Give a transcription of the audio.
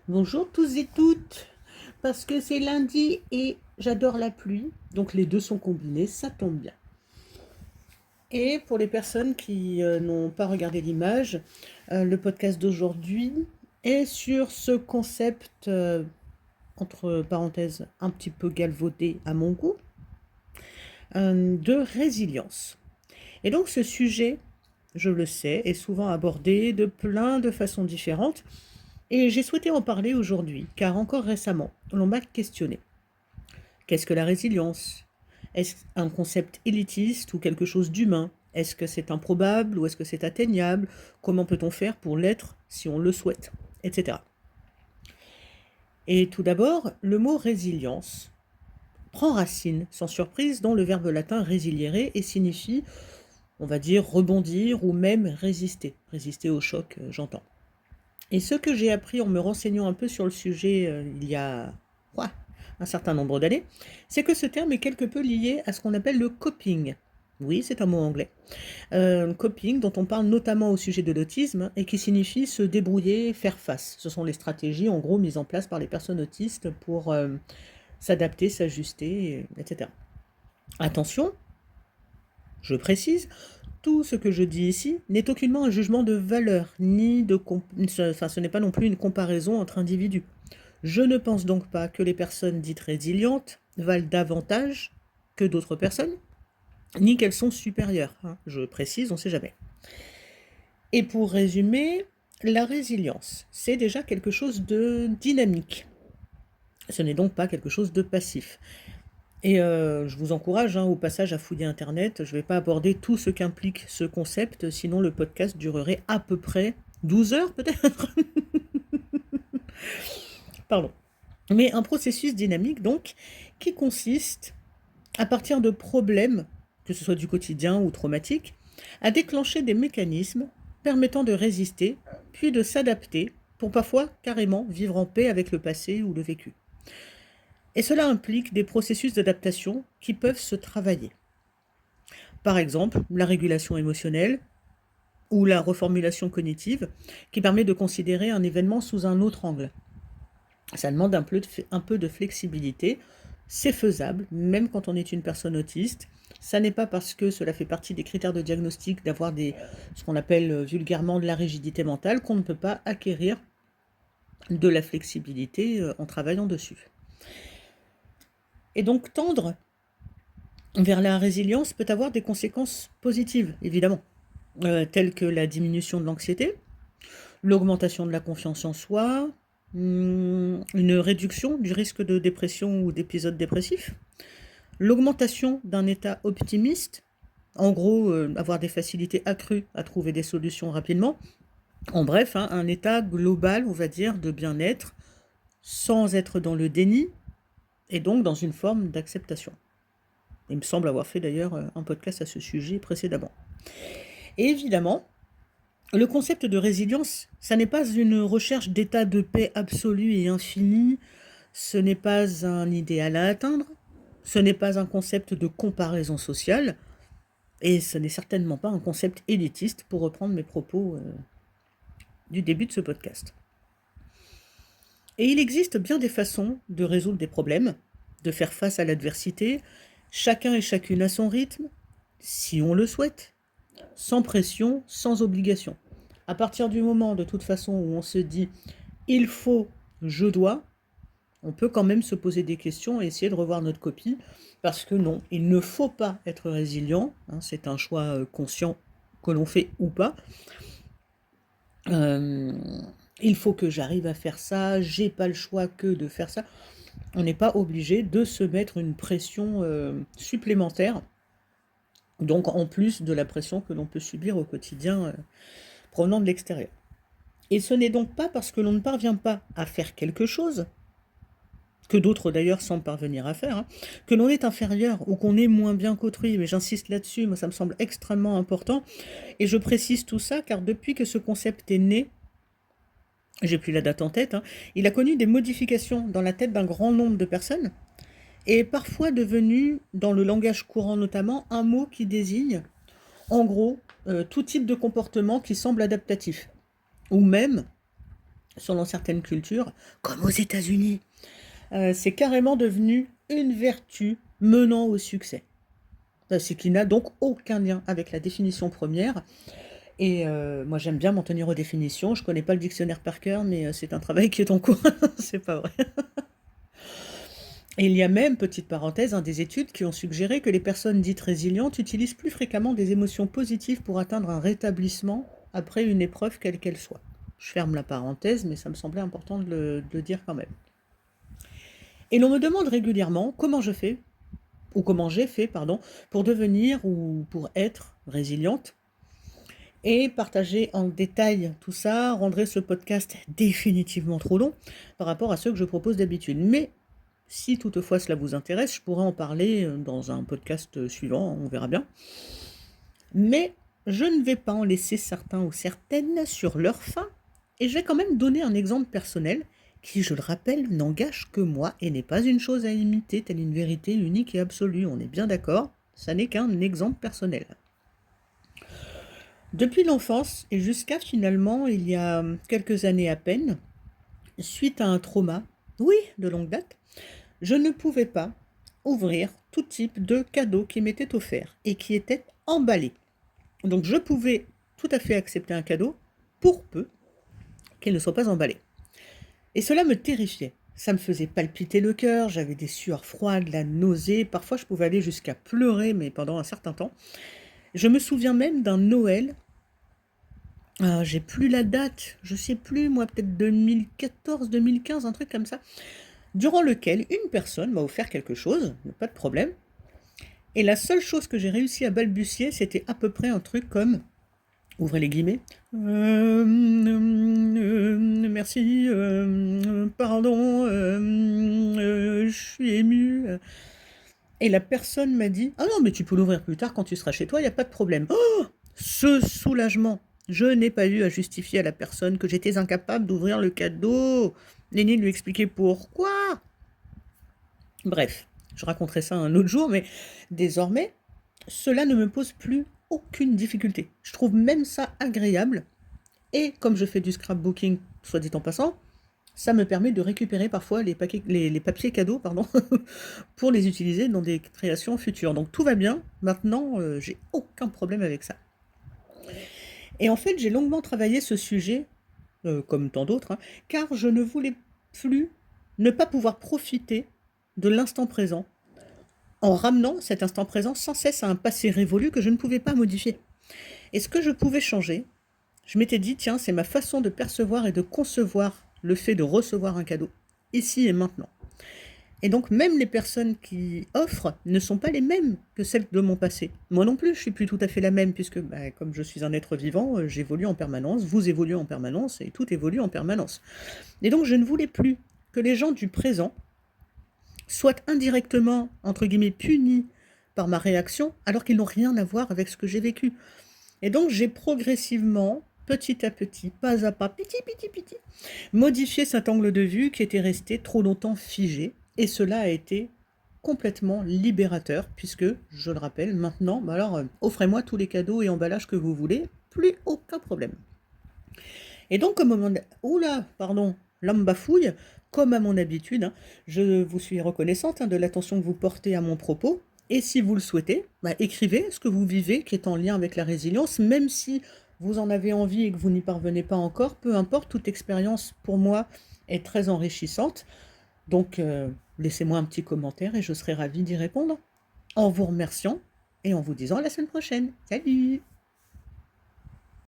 Bonjour tous et toutes, parce que c'est lundi et j'adore la pluie, donc les deux sont combinés, ça tombe bien. Et pour les personnes qui n'ont pas regardé l'image, le podcast d'aujourd'hui est sur ce concept, entre parenthèses, un petit peu galvaudé à mon goût, de résilience. Et donc ce sujet, je le sais, est souvent abordé de plein de façons différentes. Et j'ai souhaité en parler aujourd'hui, car encore récemment, l'on m'a questionné. Qu'est-ce que la résilience? Est-ce un concept élitiste ou quelque chose d'humain? Est-ce que c'est improbable ou est-ce que c'est atteignable? Comment peut-on faire pour l'être si on le souhaite? Etc. Et tout d'abord, le mot résilience prend racine, sans surprise, dans le verbe latin résiliere et signifie, on va dire, rebondir ou même résister. Résister au choc, j'entends. Et ce que j'ai appris en me renseignant un peu sur le sujet il y a quoi, un certain nombre d'années, c'est que ce terme est quelque peu lié à ce qu'on appelle le coping. Oui, c'est un mot anglais. Coping, dont on parle notamment au sujet de l'autisme et qui signifie se débrouiller, faire face. Ce sont les stratégies en gros mises en place par les personnes autistes pour s'adapter, s'ajuster, etc. Attention, je précise, tout ce que je dis ici n'est aucunement un jugement de valeur, ni de enfin, ce n'est pas non plus une comparaison entre individus. Je ne pense donc pas que les personnes dites résilientes valent davantage que d'autres personnes, ni qu'elles sont supérieures, hein. Je précise, on ne sait jamais. Et pour résumer, la résilience, c'est déjà quelque chose de dynamique. Ce n'est donc pas quelque chose de passif. Et je vous encourage au passage à fouiller Internet. Je ne vais pas aborder tout ce qu'implique ce concept, sinon le podcast durerait à peu près 12 heures peut-être. Pardon. Mais un processus dynamique donc qui consiste, à partir de problèmes, que ce soit du quotidien ou traumatiques, à déclencher des mécanismes permettant de résister, puis de s'adapter pour parfois carrément vivre en paix avec le passé ou le vécu. Et cela implique des processus d'adaptation qui peuvent se travailler. Par exemple, la régulation émotionnelle ou la reformulation cognitive qui permet de considérer un événement sous un autre angle. Ça demande un peu de flexibilité. C'est faisable, même quand on est une personne autiste. Ça n'est pas parce que cela fait partie des critères de diagnostic d'avoir ce qu'on appelle vulgairement de la rigidité mentale qu'on ne peut pas acquérir de la flexibilité en travaillant dessus. Et donc tendre vers la résilience peut avoir des conséquences positives, évidemment, telles que la diminution de l'anxiété, l'augmentation de la confiance en soi, une réduction du risque de dépression ou d'épisodes dépressifs, l'augmentation d'un état optimiste, en gros, avoir des facilités accrues à trouver des solutions rapidement, en bref, un état global, on va dire, de bien-être, sans être dans le déni, et donc dans une forme d'acceptation. Il me semble avoir fait d'ailleurs un podcast à ce sujet précédemment. Et évidemment, le concept de résilience, ça n'est pas une recherche d'état de paix absolu et infini, ce n'est pas un idéal à atteindre, ce n'est pas un concept de comparaison sociale, et ce n'est certainement pas un concept élitiste, pour reprendre mes propos du début de ce podcast. Et il existe bien des façons de résoudre des problèmes, de faire face à l'adversité, chacun et chacune à son rythme, si on le souhaite, sans pression, sans obligation. À partir du moment, de toute façon, où on se dit « il faut, je dois », on peut quand même se poser des questions et essayer de revoir notre copie, parce que non, il ne faut pas être résilient, c'est un choix conscient que l'on fait ou pas. Il faut que j'arrive à faire ça, j'ai pas le choix que de faire ça. On n'est pas obligé de se mettre une pression supplémentaire, donc en plus de la pression que l'on peut subir au quotidien provenant de l'extérieur. Et ce n'est donc pas parce que l'on ne parvient pas à faire quelque chose, que d'autres d'ailleurs semblent parvenir à faire, que l'on est inférieur ou qu'on est moins bien qu'autrui. Mais j'insiste là-dessus, moi ça me semble extrêmement important. Et je précise tout ça car depuis que ce concept est né, j'ai plus la date en tête, il a connu des modifications dans la tête d'un grand nombre de personnes et est parfois devenu, dans le langage courant notamment, un mot qui désigne, en gros, tout type de comportement qui semble adaptatif. Ou même selon certaines cultures, comme aux États-Unis, c'est carrément devenu une vertu menant au succès. Ce qui n'a donc aucun lien avec la définition première. Et moi, j'aime bien m'en tenir aux définitions. Je connais pas le dictionnaire par cœur, mais c'est un travail qui est en cours. C'est pas vrai. Et il y a même, petite parenthèse, des études qui ont suggéré que les personnes dites résilientes utilisent plus fréquemment des émotions positives pour atteindre un rétablissement après une épreuve quelle qu'elle soit. Je ferme la parenthèse, mais ça me semblait important de le dire quand même. Et l'on me demande régulièrement comment je fais, ou comment j'ai fait, pardon, pour devenir ou pour être résiliente. Et partager en détail tout ça rendrait ce podcast définitivement trop long par rapport à ceux que je propose d'habitude. Mais si toutefois cela vous intéresse, je pourrais en parler dans un podcast suivant, on verra bien. Mais je ne vais pas en laisser certains ou certaines sur leur faim, et je vais quand même donner un exemple personnel qui, je le rappelle, n'engage que moi et n'est pas une chose à imiter, telle une vérité unique et absolue. On est bien d'accord, ça n'est qu'un exemple personnel. Depuis l'enfance et jusqu'à finalement, il y a quelques années à peine, suite à un trauma, oui, de longue date, je ne pouvais pas ouvrir tout type de cadeaux qui m'étaient offerts et qui étaient emballés. Donc je pouvais tout à fait accepter un cadeau pour peu qu'il ne soit pas emballé. Et cela me terrifiait. Ça me faisait palpiter le cœur, j'avais des sueurs froides, la nausée, parfois je pouvais aller jusqu'à pleurer, mais pendant un certain temps. Je me souviens même d'un Noël. J'ai plus la date, je sais plus, moi, peut-être 2014, 2015, un truc comme ça, durant lequel une personne m'a offert quelque chose, pas de problème, et la seule chose que j'ai réussi à balbutier, c'était à peu près un truc comme, ouvrez les guillemets, merci, pardon, je suis ému. Et la personne m'a dit, ah non, mais tu peux l'ouvrir plus tard quand tu seras chez toi, il n'y a pas de problème. Oh, ce soulagement! Je n'ai pas eu à justifier à la personne que j'étais incapable d'ouvrir le cadeau, ni de lui expliquer pourquoi. Bref, je raconterai ça un autre jour, mais désormais, cela ne me pose plus aucune difficulté. Je trouve même ça agréable. Et comme je fais du scrapbooking, soit dit en passant, ça me permet de récupérer parfois les papiers cadeaux, pardon, pour les utiliser dans des créations futures. Donc tout va bien. Maintenant, j'ai aucun problème avec ça. Et en fait, j'ai longuement travaillé ce sujet, comme tant d'autres, car je ne voulais plus ne pas pouvoir profiter de l'instant présent, en ramenant cet instant présent sans cesse à un passé révolu que je ne pouvais pas modifier. Et ce que je pouvais changer, je m'étais dit, tiens, c'est ma façon de percevoir et de concevoir le fait de recevoir un cadeau, ici et maintenant. Et donc même les personnes qui offrent ne sont pas les mêmes que celles de mon passé. Moi non plus, je suis plus tout à fait la même, puisque comme je suis un être vivant, j'évolue en permanence, vous évoluez en permanence, et tout évolue en permanence. Et donc je ne voulais plus que les gens du présent soient indirectement, entre guillemets, punis par ma réaction, alors qu'ils n'ont rien à voir avec ce que j'ai vécu. Et donc j'ai progressivement, petit à petit, pas à pas, petit, modifié cet angle de vue qui était resté trop longtemps figé. Et cela a été complètement libérateur, puisque, je le rappelle, maintenant, alors, offrez-moi tous les cadeaux et emballages que vous voulez, plus aucun problème. Et donc, l'homme bafouille, comme à mon habitude, je vous suis reconnaissante de l'attention que vous portez à mon propos, et si vous le souhaitez, écrivez ce que vous vivez qui est en lien avec la résilience, même si vous en avez envie et que vous n'y parvenez pas encore, peu importe, toute expérience pour moi est très enrichissante. Donc, laissez-moi un petit commentaire et je serai ravie d'y répondre. En vous remerciant et en vous disant à la semaine prochaine. Salut!